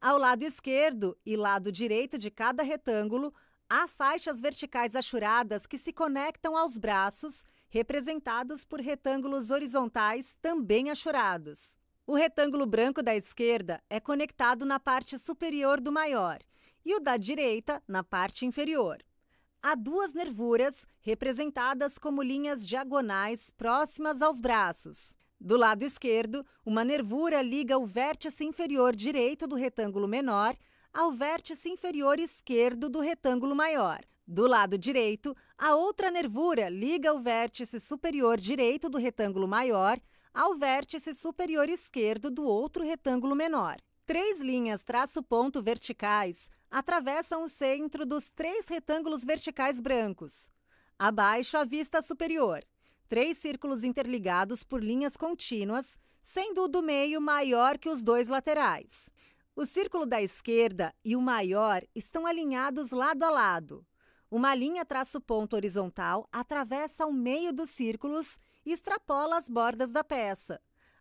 Ao lado esquerdo e lado direito de cada retângulo, há faixas verticais achuradas que se conectam aos braços, representados por retângulos horizontais também achurados. O retângulo branco da esquerda é conectado na parte superior do maior e o da direita na parte inferior. Há duas nervuras, representadas como linhas diagonais próximas aos braços. Do lado esquerdo, uma nervura liga o vértice inferior direito do retângulo menor ao vértice inferior esquerdo do retângulo maior. Do lado direito, a outra nervura liga o vértice superior direito do retângulo maior ao vértice superior esquerdo do outro retângulo menor. 3 linhas traço-ponto verticais atravessam o centro dos 3 retângulos verticais brancos. Abaixo, a vista superior. 3 círculos interligados por linhas contínuas, sendo o do meio maior que os 2 laterais. O círculo da esquerda e o maior estão alinhados lado a lado. Uma linha traço-ponto horizontal atravessa o meio dos círculos e extrapola as bordas da peça.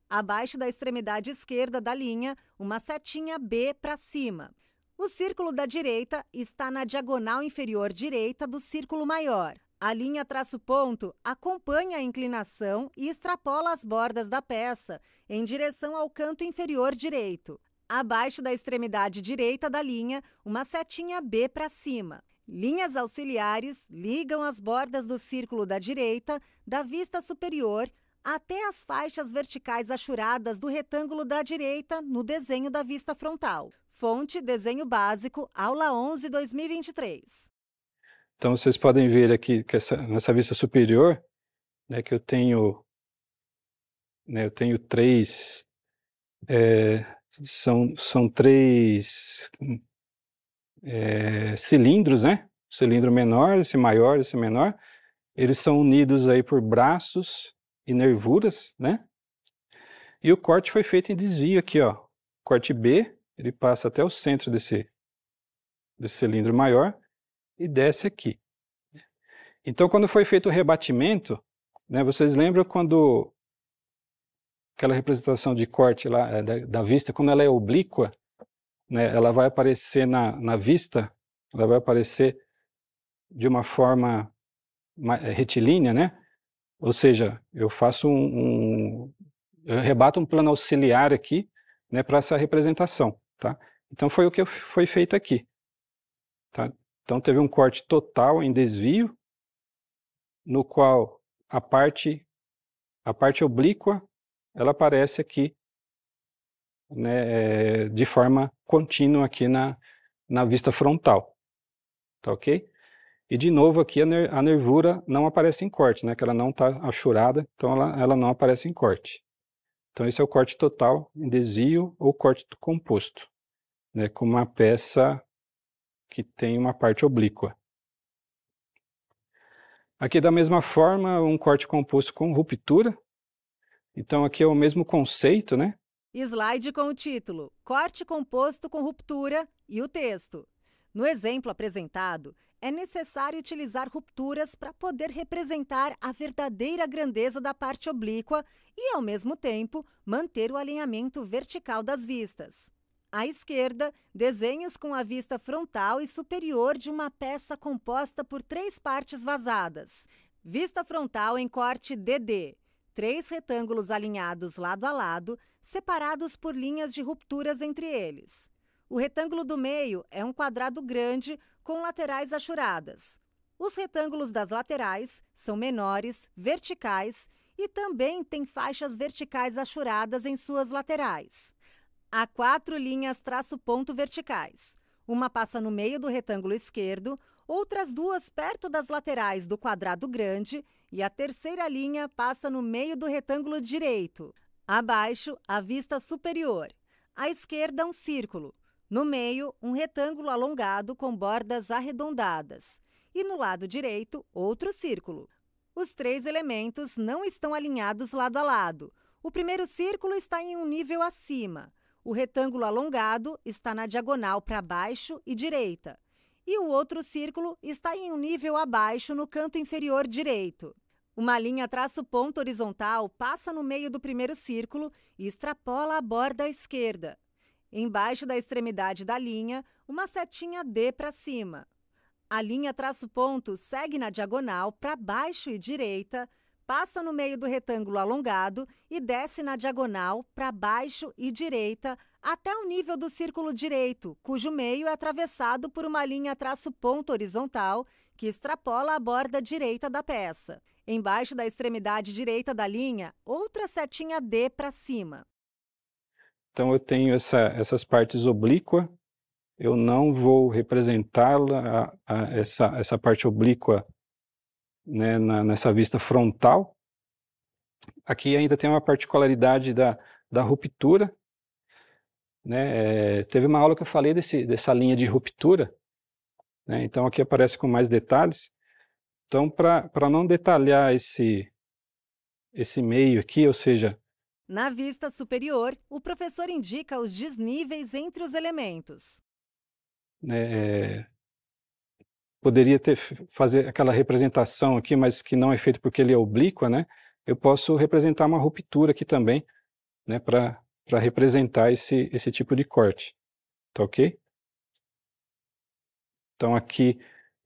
Abaixo da extremidade esquerda da linha, uma setinha B para cima. O círculo da direita está na diagonal inferior direita do círculo maior. A linha traço-ponto acompanha a inclinação e extrapola as bordas da peça em direção ao canto inferior direito. Abaixo da extremidade direita da linha, uma setinha B para cima. Linhas auxiliares ligam as bordas do círculo da direita, da vista superior, até as faixas verticais achuradas do retângulo da direita no desenho da vista frontal. Fonte, desenho básico, aula 11, 2023. Então, vocês podem ver aqui que nessa vista superior, né, que eu tenho 3, são 3 cilindros, né? O cilindro menor, esse maior, esse menor. Eles são unidos aí por braços e nervuras, né? E o corte foi feito em desvio aqui, ó. Corte B, ele passa até o centro desse cilindro maior e desce aqui. Então, quando foi feito o rebatimento, né, vocês lembram quando aquela representação de corte lá da vista, quando ela é oblíqua, né, ela vai aparecer na vista, ela vai aparecer de uma forma retilínea, né? Ou seja, eu faço eu rebato um plano auxiliar aqui, né, para essa representação, tá? Então foi o que foi feito aqui, tá? Então teve um corte total em desvio, no qual a parte oblíqua, ela aparece aqui, né, de forma contínua aqui na vista frontal, tá ok? E de novo aqui a nervura não aparece em corte, né, que ela não está achurada, então ela não aparece em corte. Então esse é o corte total em desvio ou corte composto, né, com uma peça que tem uma parte oblíqua. Aqui da mesma forma, um corte composto com ruptura. Então aqui é o mesmo conceito, né? Slide com o título Corte composto com ruptura e o texto. No exemplo apresentado, é necessário utilizar rupturas para poder representar a verdadeira grandeza da parte oblíqua e, ao mesmo tempo, manter o alinhamento vertical das vistas. À esquerda, desenhos com a vista frontal e superior de uma peça composta por 3 partes vazadas. Vista frontal em corte DD. 3 retângulos alinhados lado a lado, separados por linhas de rupturas entre eles. O retângulo do meio é um quadrado grande com laterais achuradas. Os retângulos das laterais são menores, verticais e também têm faixas verticais achuradas em suas laterais. Há 4 linhas traço-ponto verticais. Uma passa no meio do retângulo esquerdo, outras 2 perto das laterais do quadrado grande e a terceira linha passa no meio do retângulo direito. Abaixo, a vista superior. À esquerda, um círculo. No meio, um retângulo alongado com bordas arredondadas. E no lado direito, outro círculo. Os 3 elementos não estão alinhados lado a lado. O primeiro círculo está em um nível acima. O retângulo alongado está na diagonal para baixo e direita. E o outro círculo está em um nível abaixo no canto inferior direito. Uma linha traço-ponto horizontal passa no meio do primeiro círculo e extrapola a borda à esquerda. Embaixo da extremidade da linha, uma setinha D para cima. A linha traço-ponto segue na diagonal para baixo e direita, passa no meio do retângulo alongado e desce na diagonal para baixo e direita até o nível do círculo direito, cujo meio é atravessado por uma linha traço-ponto horizontal que extrapola a borda direita da peça. Embaixo da extremidade direita da linha, outra setinha D para cima. Então, eu tenho essas partes oblíquas. Eu não vou representá-la, essa parte oblíqua, né, nessa vista frontal. Aqui ainda tem uma particularidade da ruptura, né? Teve uma aula que eu falei dessa linha de ruptura, né? Então aqui aparece com mais detalhes. Então, para não detalhar esse meio aqui, ou seja... Na vista superior, o professor indica os desníveis entre os elementos. Poderia fazer aquela representação aqui, mas que não é feito porque ele é oblíqua, né? Eu posso representar uma ruptura aqui também, né? Para representar esse tipo de corte, tá ok? Então aqui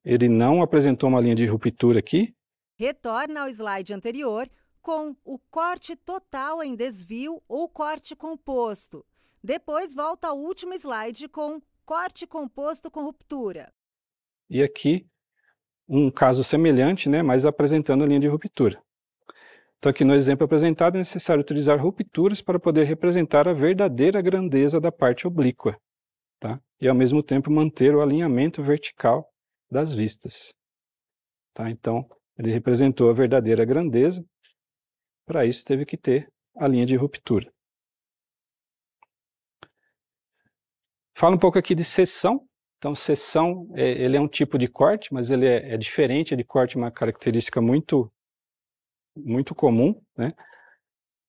ele não apresentou uma linha de ruptura aqui. Retorna ao slide anterior com o corte total em desvio ou corte composto. Depois volta ao último slide com corte composto com ruptura. E aqui um caso semelhante, né, mas apresentando a linha de ruptura. Então aqui no exemplo apresentado é necessário utilizar rupturas para poder representar a verdadeira grandeza da parte oblíqua, tá? E ao mesmo tempo manter o alinhamento vertical das vistas. Tá? Então ele representou a verdadeira grandeza, para isso teve que ter a linha de ruptura. Fala um pouco aqui de seção. Então, seção, ele é um tipo de corte, mas ele é diferente de corte, uma característica muito comum, né?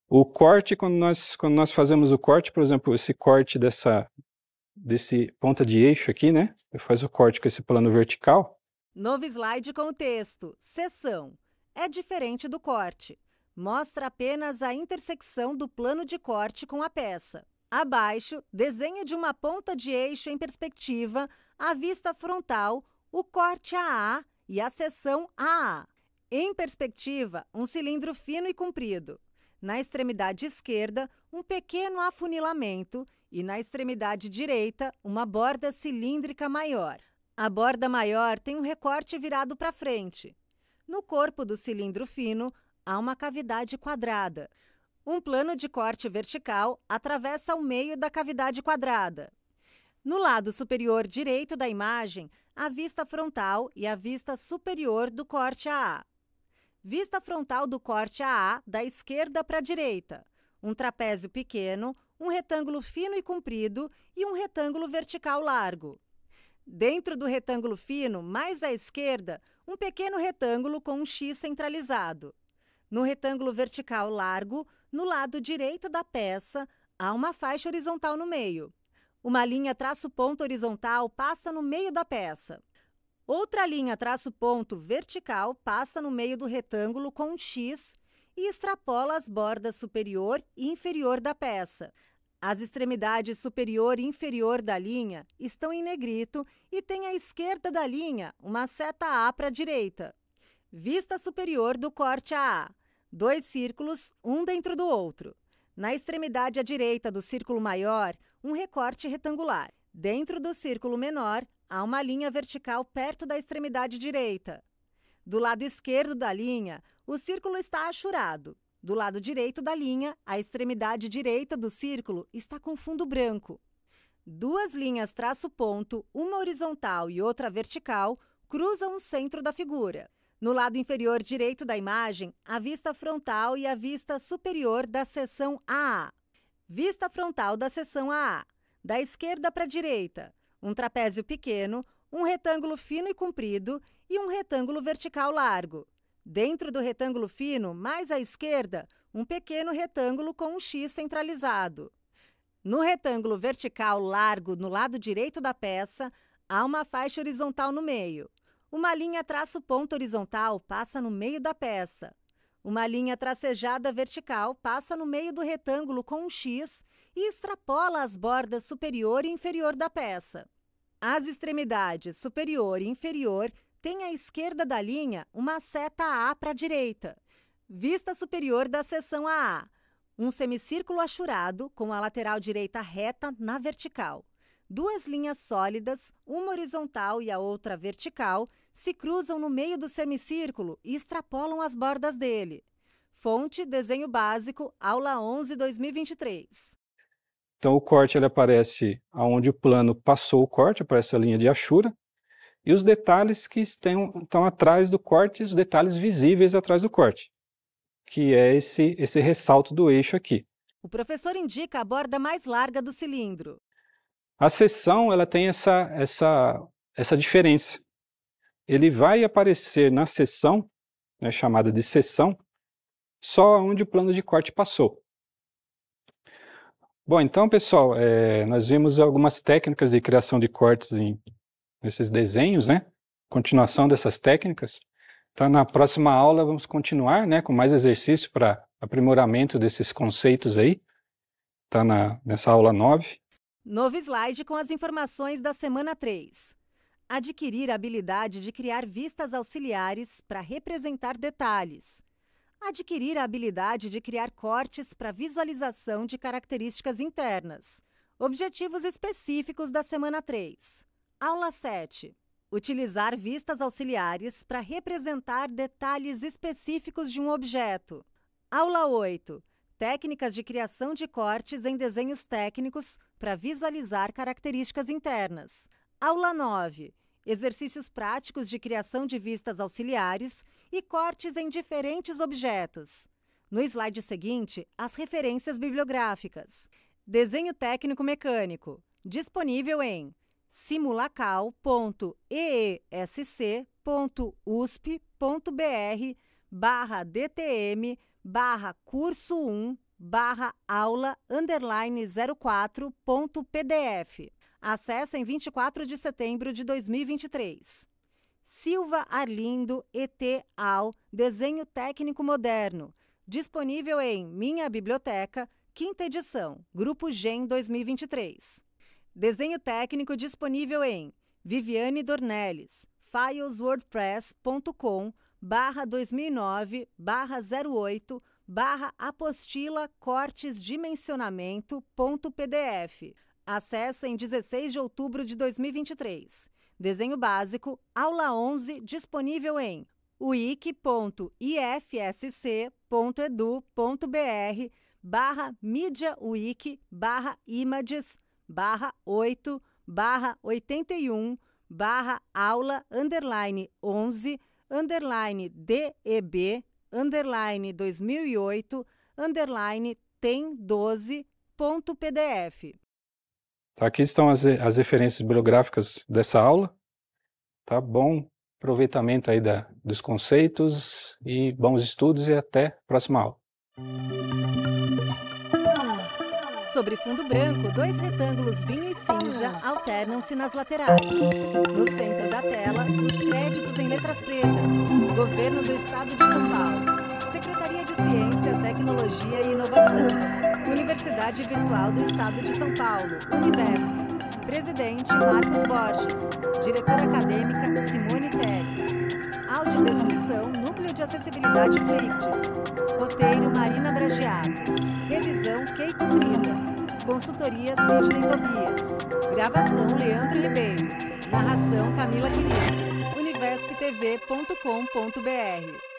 O corte, quando nós fazemos o corte, por exemplo, esse corte desse ponta de eixo aqui, né? Faz o corte com esse plano vertical. Novo slide com o texto, seção. É diferente do corte. Mostra apenas a intersecção do plano de corte com a peça. Abaixo, desenho de uma ponta de eixo em perspectiva, a vista frontal, o corte AA e a seção AA. Em perspectiva, um cilindro fino e comprido. Na extremidade esquerda, um pequeno afunilamento e na extremidade direita, uma borda cilíndrica maior. A borda maior tem um recorte virado para frente. No corpo do cilindro fino, há uma cavidade quadrada. Um plano de corte vertical atravessa o meio da cavidade quadrada. No lado superior direito da imagem, a vista frontal e a vista superior do corte AA. Vista frontal do corte AA da esquerda para a direita. Um trapézio pequeno, um retângulo fino e comprido e um retângulo vertical largo. Dentro do retângulo fino, mais à esquerda, um pequeno retângulo com um X centralizado. No retângulo vertical largo, no lado direito da peça, há uma faixa horizontal no meio. Uma linha traço-ponto horizontal passa no meio da peça. Outra linha traço-ponto vertical passa no meio do retângulo com um X e extrapola as bordas superior e inferior da peça. As extremidades superior e inferior da linha estão em negrito e tem à esquerda da linha uma seta A para a direita. Vista superior do corte AA. 2 círculos, um dentro do outro. Na extremidade à direita do círculo maior, um recorte retangular. Dentro do círculo menor, há uma linha vertical perto da extremidade direita. Do lado esquerdo da linha, o círculo está achurado. Do lado direito da linha, a extremidade direita do círculo está com fundo branco. 2 linhas traço-ponto, uma horizontal e outra vertical, cruzam o centro da figura. No lado inferior direito da imagem, a vista frontal e a vista superior da seção AA. Vista frontal da seção AA. Da esquerda para a direita, um trapézio pequeno, um retângulo fino e comprido e um retângulo vertical largo. Dentro do retângulo fino, mais à esquerda, um pequeno retângulo com um X centralizado. No retângulo vertical largo no lado direito da peça, há uma faixa horizontal no meio. Uma linha traço-ponto horizontal passa no meio da peça. Uma linha tracejada vertical passa no meio do retângulo com um X e extrapola as bordas superior e inferior da peça. As extremidades superior e inferior têm à esquerda da linha uma seta A para a direita. Vista superior da seção AA. Um semicírculo achurado com a lateral direita reta na vertical. Duas linhas sólidas, uma horizontal e a outra vertical, se cruzam no meio do semicírculo e extrapolam as bordas dele. Fonte, desenho básico, aula 11, 2023. Então, o corte ele aparece onde o plano passou o corte, aparece a linha de achura, e os detalhes que estão atrás do corte, os detalhes visíveis atrás do corte, que é esse ressalto do eixo aqui. O professor indica a borda mais larga do cilindro. A seção ela tem essa diferença. Ele vai aparecer na seção, né, chamada de seção, só onde o plano de corte passou. Bom, então, pessoal, nós vimos algumas técnicas de criação de cortes nesses desenhos, né? Continuação dessas técnicas. Então, na próxima aula, vamos continuar, né, com mais exercício para aprimoramento desses conceitos aí. Está nessa aula 9. Novo slide com as informações da semana 3. Adquirir a habilidade de criar vistas auxiliares para representar detalhes. Adquirir a habilidade de criar cortes para visualização de características internas. Objetivos específicos da semana 3. Aula 7. Utilizar vistas auxiliares para representar detalhes específicos de um objeto. Aula 8. Técnicas de criação de cortes em desenhos técnicos para visualizar características internas. Aula 9. Exercícios práticos de criação de vistas auxiliares e cortes em diferentes objetos. No slide seguinte, as referências bibliográficas. Desenho técnico mecânico, disponível em simulacal.eesc.usp.br/dtm/aula_04.pdf. Acesso em 24 de setembro de 2023. Silva Arlindo et al. Desenho técnico moderno. Disponível em Minha Biblioteca, 5ª edição, Grupo GEM 2023. Desenho técnico disponível em Viviane Dornelles, fileswordpress.com/2009/08/apostila cortes dimensionamento.pdf. Acesso em 16 de outubro de 2023. Desenho básico, aula 11, disponível em wiki.ifsc.edu.br/mídia-wiki/8/81/DEB_tem12.pdf. Tá, aqui estão as referências bibliográficas dessa aula. Tá bom? Aproveitamento aí dos conceitos e bons estudos e até a próxima aula. Sobre fundo branco, 2 retângulos vinho e cinza alternam-se nas laterais. No centro da tela, os créditos em letras pretas. Governo do Estado de São Paulo. Secretaria de Ciência, Tecnologia e Inovação. Universidade Virtual do Estado de São Paulo, Univesp. Presidente Marcos Borges. Diretora acadêmica Simone Teles. Audiodescrição Núcleo de Acessibilidade Flicts. Roteiro Marina Bragiato. Revisão Keiko Trida. Consultoria Sidney Tobias. Gravação Leandro Ribeiro. Narração Camila Quirino. univesptv.com.br